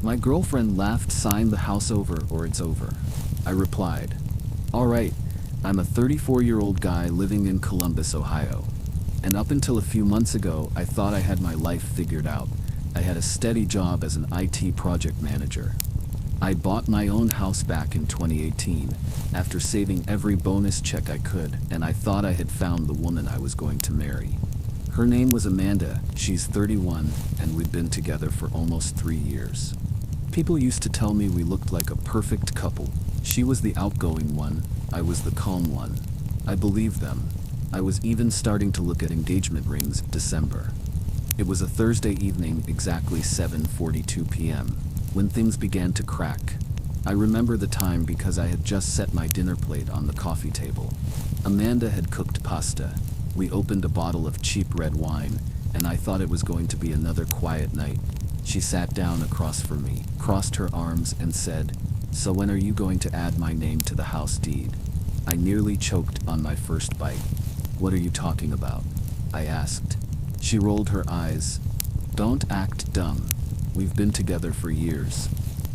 My girlfriend laughed. Sign the house over or it's over. I replied, all right, I'm a 34-year-old guy living in Columbus, Ohio. And up until a few months ago, I thought I had my life figured out. I had a steady job as an IT project manager. I bought my own house back in 2018, after saving every bonus check I could, and I thought I had found the woman I was going to marry. Her name was Amanda, she's 31, and we'd been together for almost 3 years. People used to tell me we looked like a perfect couple. She was the outgoing one, I was the calm one. I believed them. I was even starting to look at engagement rings. December. It was a Thursday evening, exactly 7:42 p.m., when things began to crack. I remember the time because I had just set my dinner plate on the coffee table. Amanda had cooked pasta. We opened a bottle of cheap red wine, and I thought it was going to be another quiet night. She sat down across from me, crossed her arms, and said, "So when are you going to add my name to the house deed?" I nearly choked on my first bite. "What are you talking about?" I asked. She rolled her eyes. "Don't act dumb. We've been together for years.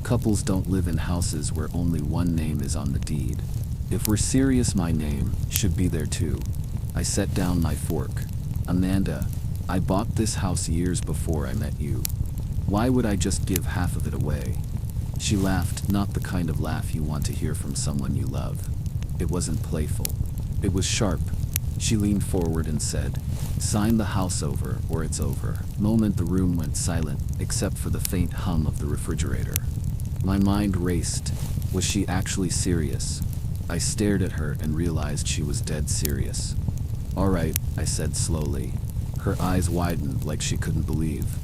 Couples don't live in houses where only one name is on the deed. If we're serious, my name should be there too." I set down my fork. "Amanda, I bought this house years before I met you. Why would I just give half of it away?" She laughed, not the kind of laugh you want to hear from someone you love. It wasn't playful. It was sharp. She leaned forward and said, "Sign the house over or it's over." Moment the room went silent, except for the faint hum of the refrigerator. My mind raced. Was she actually serious? I stared at her and realized she was dead serious. "All right," I said slowly. Her eyes widened like she couldn't believe.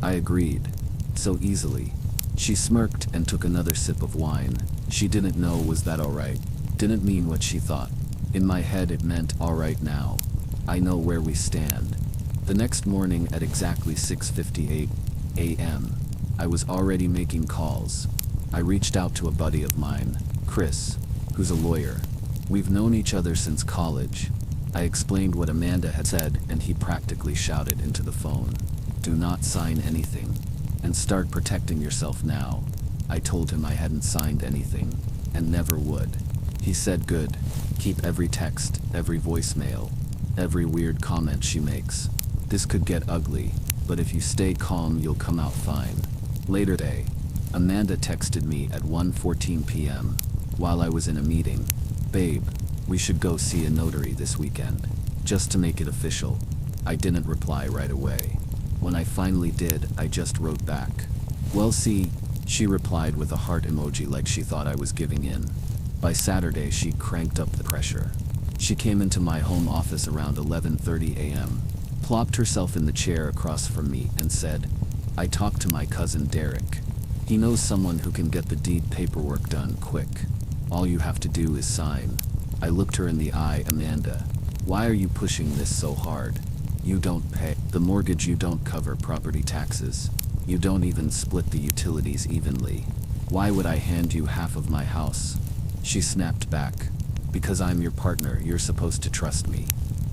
I agreed. So easily. She smirked and took another sip of wine. She didn't know was that all right. Didn't mean what she thought. In my head it meant all right now. I know where we stand. The next morning at exactly 6:58 a.m., I was already making calls. I reached out to a buddy of mine, Chris, who's a lawyer. We've known each other since college. I explained what Amanda had said, and he practically shouted into the phone, "Do not sign anything, and start protecting yourself now." I told him I hadn't signed anything, and never would. He said, "Good. Keep every text, every voicemail, every weird comment she makes. This could get ugly, but if you stay calm, you'll come out fine." Later day, Amanda texted me at 1:14 p.m. while I was in a meeting. "Babe, we should go see a notary this weekend, just to make it official." I didn't reply right away. When I finally did, I just wrote back, "Well, see," she replied with a heart emoji like she thought I was giving in. By Saturday, she cranked up the pressure. She came into my home office around 11:30 a.m., plopped herself in the chair across from me, and said, "I talked to my cousin Derek. He knows someone who can get the deed paperwork done quick. All you have to do is sign." I looked her in the eye. "Amanda, why are you pushing this so hard? You don't pay the mortgage, you don't cover property taxes, you don't even split the utilities evenly. Why would I hand you half of my house?" She snapped back, "Because I'm your partner, you're supposed to trust me."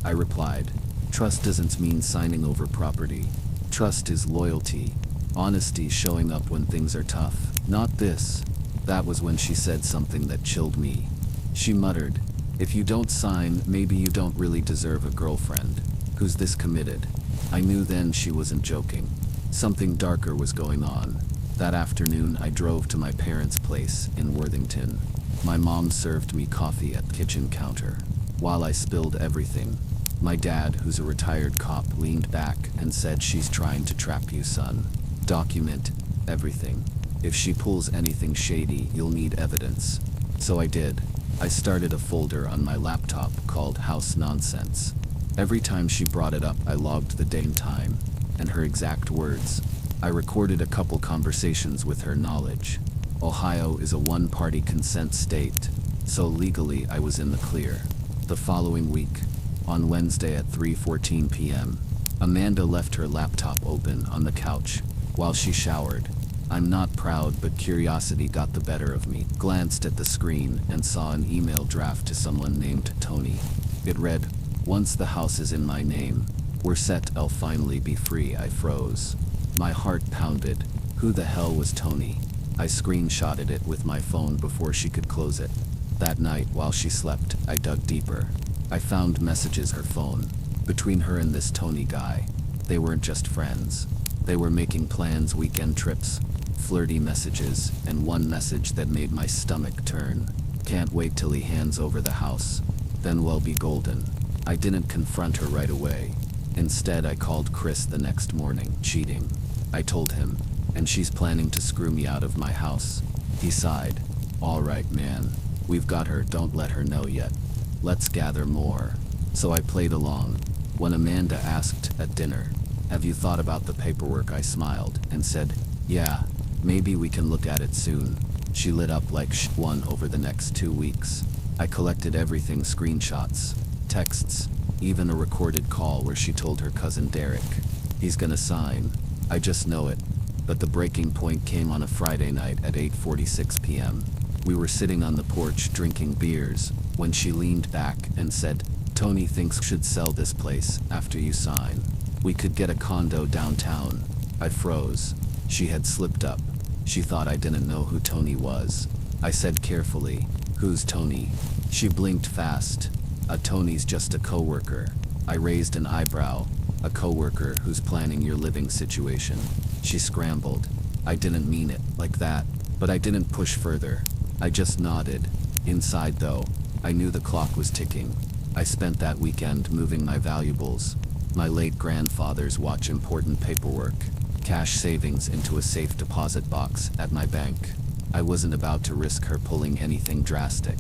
I replied, "Trust doesn't mean signing over property. Trust is loyalty, honesty, showing up when things are tough. Not this." That was when she said something that chilled me. She muttered, "If you don't sign, maybe you don't really deserve a girlfriend who's this committed." I knew then she wasn't joking. Something darker was going on. That afternoon, I drove to my parents' place in Worthington. My mom served me coffee at the kitchen counter. While I spilled everything, my dad, who's a retired cop, leaned back and said, "She's trying to trap you, son. Document everything. If she pulls anything shady, you'll need evidence." So I did. I started a folder on my laptop called House Nonsense. Every time she brought it up, I logged the date and time, and her exact words. I recorded a couple conversations with her knowledge. Ohio is a one-party consent state, so legally I was in the clear. The following week, on Wednesday at 3:14 p.m., Amanda left her laptop open on the couch while she showered. I'm not proud, but curiosity got the better of me. Glanced at the screen and saw an email draft to someone named Tony. It read, "Once the house is in my name, we're set, I'll finally be free." I froze. My heart pounded. Who the hell was Tony? I screenshotted it with my phone before she could close it. That night, while she slept, I dug deeper. I found messages on her phone. Between her and this Tony guy. They weren't just friends. They were making plans, weekend trips, flirty messages, and one message that made my stomach turn. Can't wait till he hands over the house. Then we'll be golden. I didn't confront her right away. Instead, I called Chris the next morning. Cheating. I told him. And she's planning to screw me out of my house. He sighed. All right, man. We've got her, don't let her know yet. Let's gather more. So I played along. When Amanda asked at dinner, have you thought about the paperwork? I smiled and said, yeah, maybe we can look at it soon. She lit up like one over the next 2 weeks. I collected everything, screenshots, texts, even a recorded call where she told her cousin Derek, he's gonna sign. I just know it. But the breaking point came on a Friday night at 8:46 p.m. We were sitting on the porch drinking beers when she leaned back and said, Tony thinks should sell this place after you sign. We could get a condo downtown. I froze. She had slipped up. She thought I didn't know who Tony was. I said carefully, who's Tony? She blinked fast. Tony's just a coworker. I raised an eyebrow. A coworker who's planning your living situation. She scrambled. I didn't mean it like that, but I didn't push further. I just nodded. Inside though, I knew the clock was ticking. I spent that weekend moving my valuables, my late grandfather's watch, important paperwork, cash savings into a safe deposit box at my bank. I wasn't about to risk her pulling anything drastic.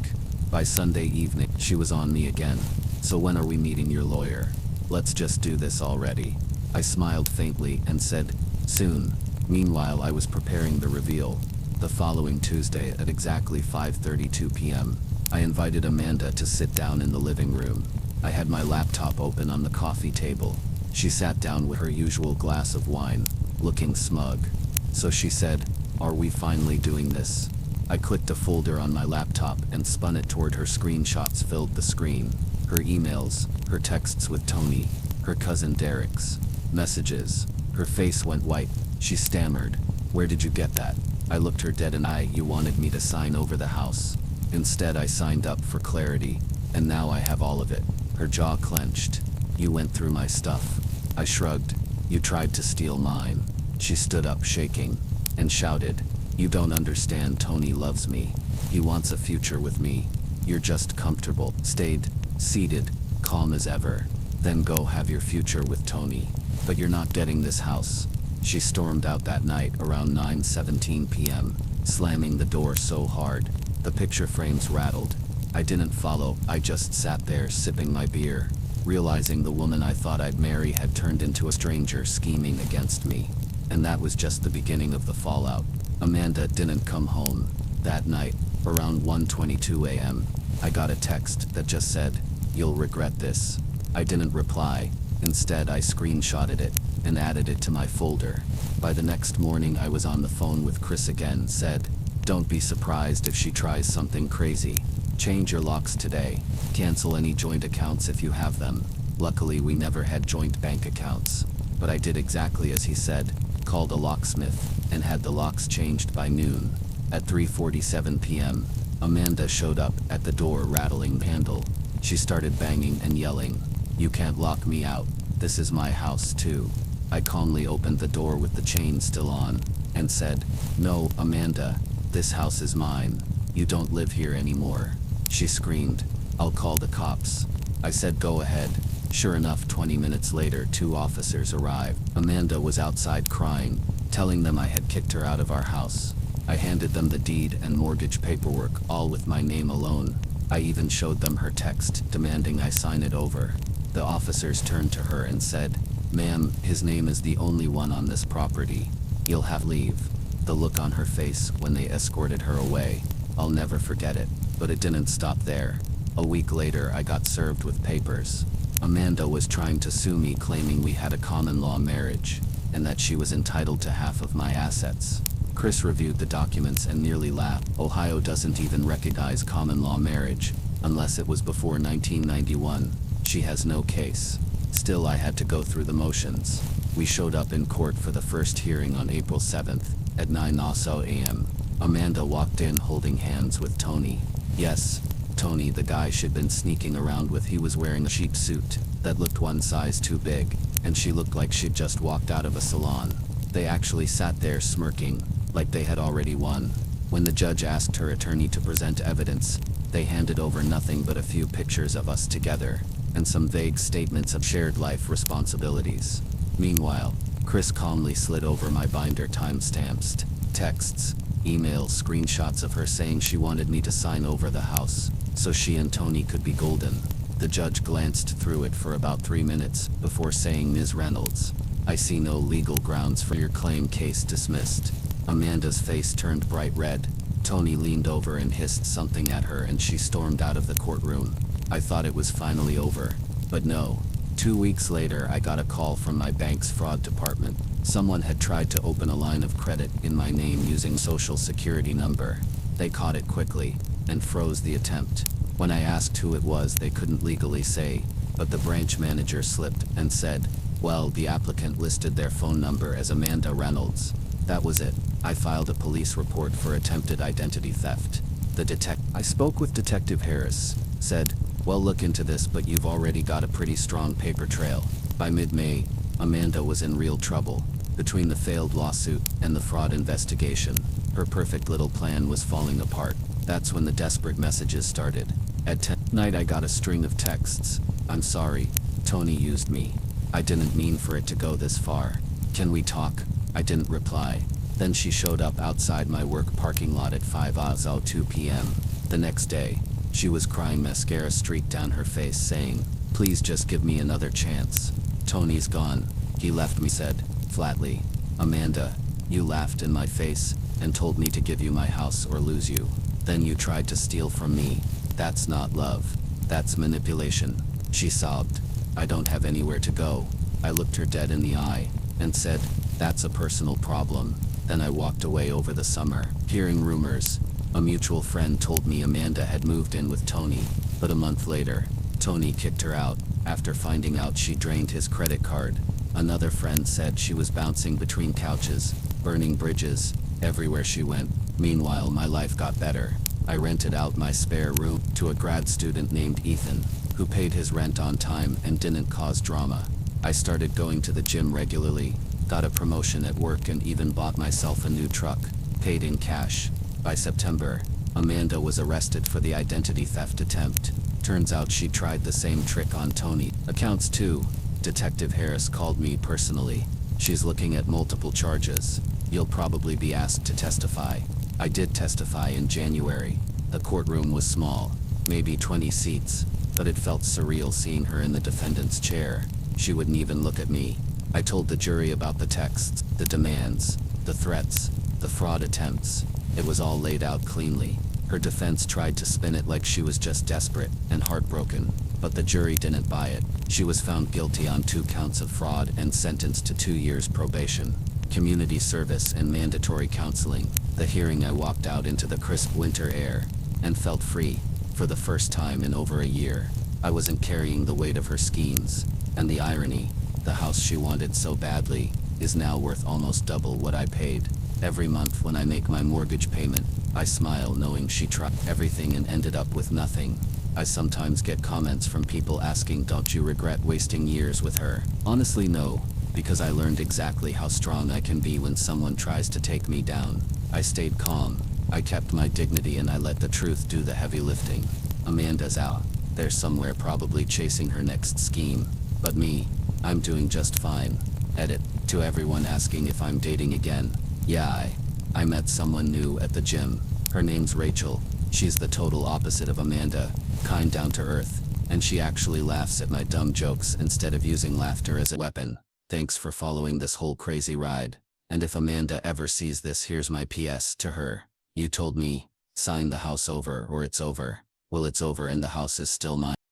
By Sunday evening, she was on me again. So when are we meeting your lawyer? Let's just do this already. I smiled faintly and said, soon. Meanwhile, I was preparing the reveal. The following Tuesday at exactly 5:32 p.m., I invited Amanda to sit down in the living room. I had my laptop open on the coffee table. She sat down with her usual glass of wine, looking smug. So she said, are we finally doing this? I clicked a folder on my laptop and spun it toward her. Screenshots filled the screen. Her emails, her texts with Tony, her cousin Derek's messages. Her face went white. She stammered, where did you get that? I looked her dead in the eye. You wanted me to sign over the house. Instead, I signed up for clarity, and now I have all of it. Her jaw clenched. You went through my stuff. I shrugged. You tried to steal mine. She stood up shaking, and shouted, you don't understand. Tony loves me. He wants a future with me. You're just comfortable. Stayed, seated, calm as ever. Then go have your future with Tony. But you're not getting this house. She stormed out that night around 9:17 p.m., slamming the door so hard, the picture frames rattled. I didn't follow. I just sat there sipping my beer, realizing the woman I thought I'd marry had turned into a stranger scheming against me. And that was just the beginning of the fallout. Amanda didn't come home. That night, around 1:22 a.m., I got a text that just said, you'll regret this. I didn't reply. Instead, I screenshotted it and added it to my folder. By the next morning, I was on the phone with Chris again. Said, don't be surprised if she tries something crazy. Change your locks today. Cancel any joint accounts if you have them. Luckily, we never had joint bank accounts. But I did exactly as he said, called a locksmith, and had the locks changed by noon. At 3:47 p.m., Amanda showed up at the door rattling the handle. She started banging and yelling, you can't lock me out. This is my house too. I calmly opened the door with the chain still on, and said, no, Amanda, this house is mine. You don't live here anymore. She screamed, I'll call the cops. I said go ahead. Sure enough, 20 minutes later, 2 officers arrived. Amanda was outside crying, telling them I had kicked her out of our house. I handed them the deed and mortgage paperwork, all with my name alone. I even showed them her text, demanding I sign it over. The officers turned to her and said, ma'am, his name is the only one on this property. You'll have leave. The look on her face when they escorted her away, I'll never forget it. But it didn't stop there. A week later, I got served with papers. Amanda was trying to sue me, claiming we had a common law marriage, and that she was entitled to half of my assets. Chris reviewed the documents and nearly laughed. Ohio doesn't even recognize common law marriage, unless it was before 1991. She has no case. Still, I had to go through the motions. We showed up in court for the first hearing on April 7th. At 9:00 a.m., Amanda walked in holding hands with Tony. Yes, Tony, the guy she'd been sneaking around with. He was wearing a cheap suit that looked one size too big, and she looked like she'd just walked out of a salon. They actually sat there smirking, like they had already won. When the judge asked her attorney to present evidence, they handed over nothing but a few pictures of us together, and some vague statements of shared life responsibilities. Meanwhile, Chris calmly slid over my binder timestamps, texts, emails, screenshots of her saying she wanted me to sign over the house, so she and Tony could be golden. The judge glanced through it for about 3 minutes before saying, "Ms. Reynolds, I see no legal grounds for your claim. Case dismissed." Amanda's face turned bright red. Tony leaned over and hissed something at her and she stormed out of the courtroom. I thought it was finally over, but no. 2 weeks later, I got a call from my bank's fraud department. Someone had tried to open a line of credit in my name using social security number. They caught it quickly and froze the attempt. When I asked who it was, they couldn't legally say, but the branch manager slipped and said, well, the applicant listed their phone number as Amanda Reynolds. That was it. I filed a police report for attempted identity theft. I spoke with Detective Harris, said, well, look into this, but you've already got a pretty strong paper trail. By mid-May, Amanda was in real trouble. Between the failed lawsuit and the fraud investigation, her perfect little plan was falling apart. That's when the desperate messages started. At 10 night, I got a string of texts. "I'm sorry, Tony used me. I didn't mean for it to go this far. Can we talk?" I didn't reply. Then she showed up outside my work parking lot at 5:02 p.m. The next day, she was crying, mascara streaked down her face, saying, "Please just give me another chance. Tony's gone. He left me," said, flatly. "Amanda, you laughed in my face and told me to give you my house or lose you. Then you tried to steal from me. That's not love. That's manipulation." She sobbed. "I don't have anywhere to go." I looked her dead in the eye and said, "That's a personal problem." Then I walked away over the summer, hearing rumors. A mutual friend told me Amanda had moved in with Tony, but a month later, Tony kicked her out after finding out she drained his credit card. Another friend said she was bouncing between couches, burning bridges, everywhere she went. Meanwhile, my life got better. I rented out my spare room to a grad student named Ethan, who paid his rent on time and didn't cause drama. I started going to the gym regularly, got a promotion at work, and even bought myself a new truck, paid in cash. By September, Amanda was arrested for the identity theft attempt. Turns out she tried the same trick on Tony. Accounts too. Detective Harris called me personally. She's looking at multiple charges. You'll probably be asked to testify. I did testify in January. The courtroom was small, maybe 20 seats, but it felt surreal seeing her in the defendant's chair. She wouldn't even look at me. I told the jury about the texts, the demands, the threats, the fraud attempts. It was all laid out cleanly. Her defense tried to spin it like she was just desperate and heartbroken, but the jury didn't buy it. She was found guilty on 2 counts of fraud and sentenced to 2 years probation, community service, and mandatory counseling. The hearing, I walked out into the crisp winter air and felt free. For the first time in over a year, I wasn't carrying the weight of her schemes. And the irony, the house she wanted so badly is now worth almost double what I paid. Every month when I make my mortgage payment, I smile knowing she tried everything and ended up with nothing. I sometimes get comments from people asking, "Don't you regret wasting years with her?" Honestly, no, because I learned exactly how strong I can be when someone tries to take me down. I stayed calm, I kept my dignity, and I let the truth do the heavy lifting. Amanda's out there somewhere, probably chasing her next scheme. But me, I'm doing just fine. Edit. To everyone asking if I'm dating again. Yeah, I met someone new at the gym. Her name's Rachel. She's the total opposite of Amanda, kind, down to earth, and she actually laughs at my dumb jokes instead of using laughter as a weapon. Thanks for following this whole crazy ride. And if Amanda ever sees this, here's my PS to her. You told me, sign the house over or it's over. Well, it's over and the house is still mine.